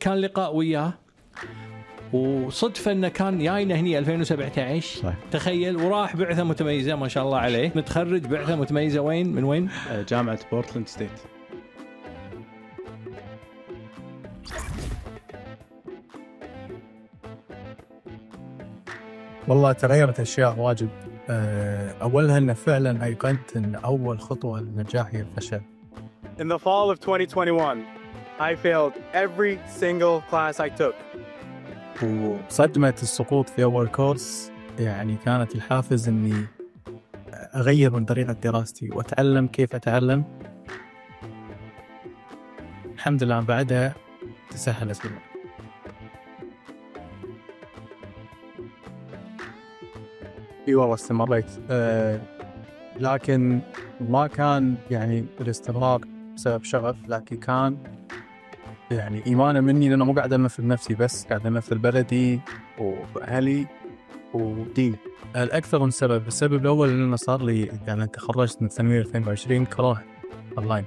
كان لقاء وياه، وصدفة انه كان جاينا هني 2017 صح. تخيل، وراح بعثة متميزة ما شاء الله عليه، متخرج بعثة متميزة وين من وين؟ جامعة بورتلاند ستيت. والله تغيرت أشياء واجد. أولها أن فعلا أيقنت أن أول خطوة للنجاح هي الفشل. In the fall of 2021, I failed every single class I took. وصدمة السقوط في أول كورس يعني كانت الحافز أني أغير من طريقة دراستي وأتعلم كيف أتعلم. الحمد لله بعدها تسهلت الأمور. اي والله استمريت، لكن ما كان يعني الاستمرار بسبب شغف، لكن كان يعني إيمانا مني لأنه مو قاعد أمثل نفسي بس، قاعد أمثل بلدي وأهلي وديني. الأكثر من سبب، السبب الأول إنه صار لي يعني تخرجت من ثانوية 2020 كورونا أونلاين،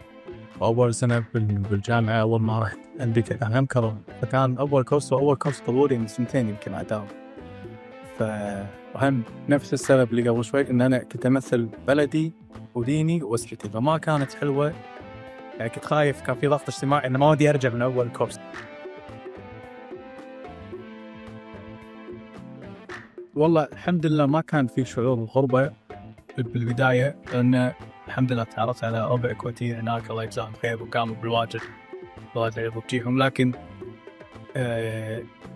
وأول سنة بالجامعة أول ما رحت أمريكا هم كورونا، فكان أول كورس طولي من سنتين يمكن عداوم. فهم نفس السبب اللي قبل شوي إن أنا كنت أمثل بلدي وديني وأسرتي، فما كانت حلوة يعني، كنت خايف، كان في ضغط اجتماعي إنه ما ودي أرجع من أول كورس. والله الحمد لله ما كان في شعور الغربة بالبداية، لأن الحمد لله تعرفت على ربع كويتيين هناك الله يجزاهم خير وقاموا بالواجب الله يرضيهم، لكن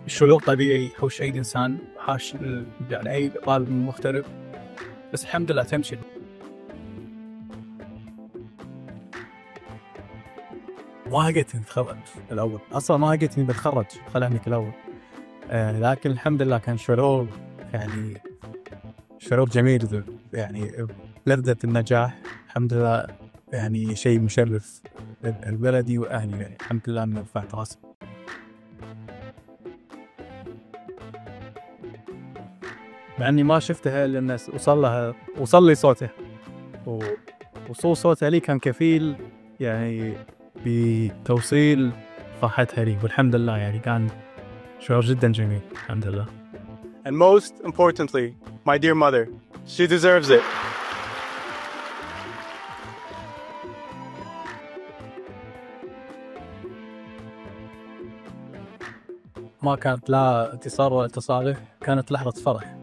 الشعور طبيعي يحوش أي إنسان حاش يعني أي طالب مغترب، بس الحمد لله تمشي. ما لقيتني بتخرج الأول، أصلا ما لقيتني بتخرج خلاني الأول، لكن الحمد لله كان شعور يعني شعور جميل يعني لذة النجاح الحمد لله، يعني شيء مشرف البلدي وأهلي، يعني الحمد لله أن رفعت راسي. مع أني ما شفتها لأن وصل لي صوته، ووصول صوتها لي كان كفيل يعني بتوصيل فرحتها لي، والحمد لله يعني كان شعور جدا جميل الحمد لله. And most importantly, my dear mother, she deserves it. ما كانت لا انتصار ولا تصالح، كانت لحظة فرح،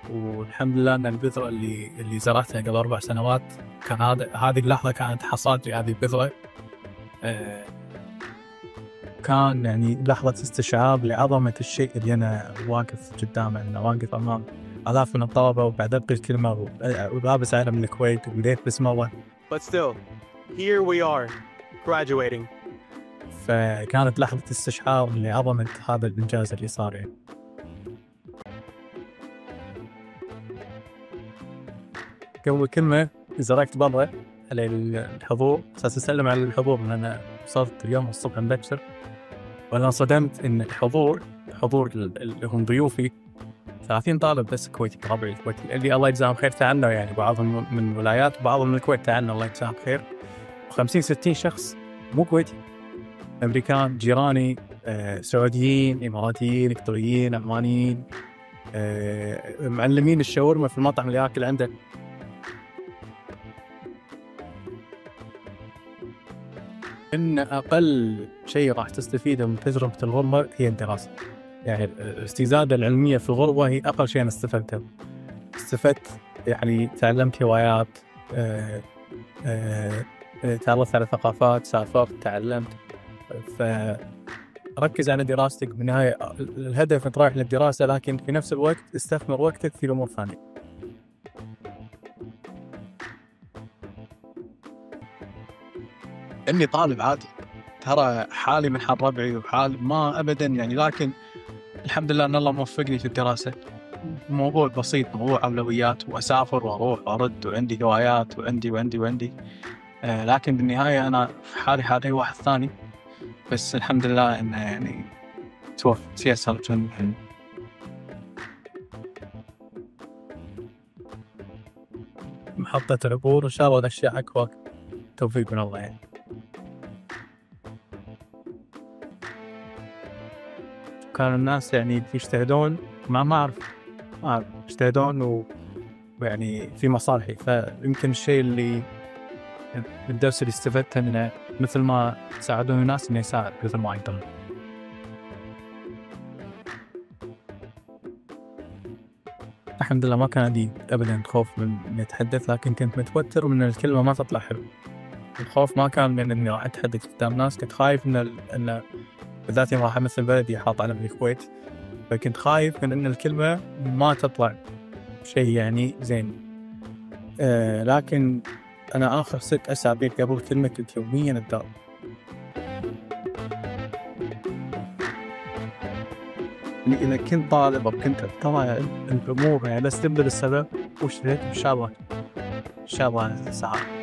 والحمد لله أن البذرة اللي زرعتها قبل 4 سنوات كان هذه اللحظة كانت حصاد لهذه البذرة. كان يعني لحظة استشعار لعظمة الشيء اللي أنا واقف قدامه، أنا واقف أمام آلاف من الطلبة وبعد ألقي الكلمة ولابس علم الكويت وبديت بسم الله. But still, here we are, graduating. فكانت لحظة استشعار لعظمة هذا الإنجاز اللي صار يعني. قبل كلمة زرقت برا على الحضور أساس أسلم على الحضور، لأن أنا وصلت اليوم الصبح مبكر، وأنا صدمت إن حضور اللي هم ضيوفي 30 طالب بس كويتي، ربعي الكويتي اللي الله يجزاهم خير تعنا، يعني بعضهم من ولايات وبعضهم من الكويت تعنا الله يجزاهم خير، و50-60 شخص مو كويتي، أمريكان جيراني، سعوديين، إماراتيين، قطريين، عمانيين، معلمين الشاورما في المطعم اللي آكل عنده. إن أقل شيء راح تستفيده من تجربة الغربة هي الدراسة، يعني الاستزادة العلمية في الغربة هي أقل شيء أنا استفدت يعني تعلمت هوايات، تعرفت على ثقافات، سافرت، تعلمت، فركز على دراستك. بالنهاية الهدف أنت رايح للدراسة، لكن في نفس الوقت استثمر وقتك في أمور ثانية. إني طالب عادي ترى، حالي من حال ربعي وحال ما أبدا يعني، لكن الحمد لله أن الله موفقني في الدراسة. موضوع بسيط، موضوع أولويات، وأسافر وأروح وأرد، وعندي هوايات وعندي لكن بالنهاية أنا في حالي واحد ثاني، بس الحمد لله إنه يعني تيسرت من محطة العبور، وإن شاء الله الأشياء أكبر، توفيق من الله يعني. كانوا الناس يعني يجتهدون ما أعرف يجتهدون ويعني في مصالحي. فيمكن الشيء اللي الدرس اللي استفدته منه مثل ما ساعدوني الناس إني أساعد مثل ما أقدر. الحمد لله ما كان عندي أبدا خوف من إني أتحدث، لكن كنت متوتر من الكلمة ما تطلع حلو. الخوف ما كان من إني راح أتحدث قدام ناس، كنت خايف إن بالذات يوم راح أمثل بلدي حاط علم الكويت، فكنت خايف من إن الكلمة ما تطلع شيء يعني زين. لكن أنا آخر 6 أسابيع قبل كلمة كنت يوميا أتدرب. إذا كنت طالب أو كنت ترى الأمور يعني بس تبدأ السبب وش إن شاء الله ساعة.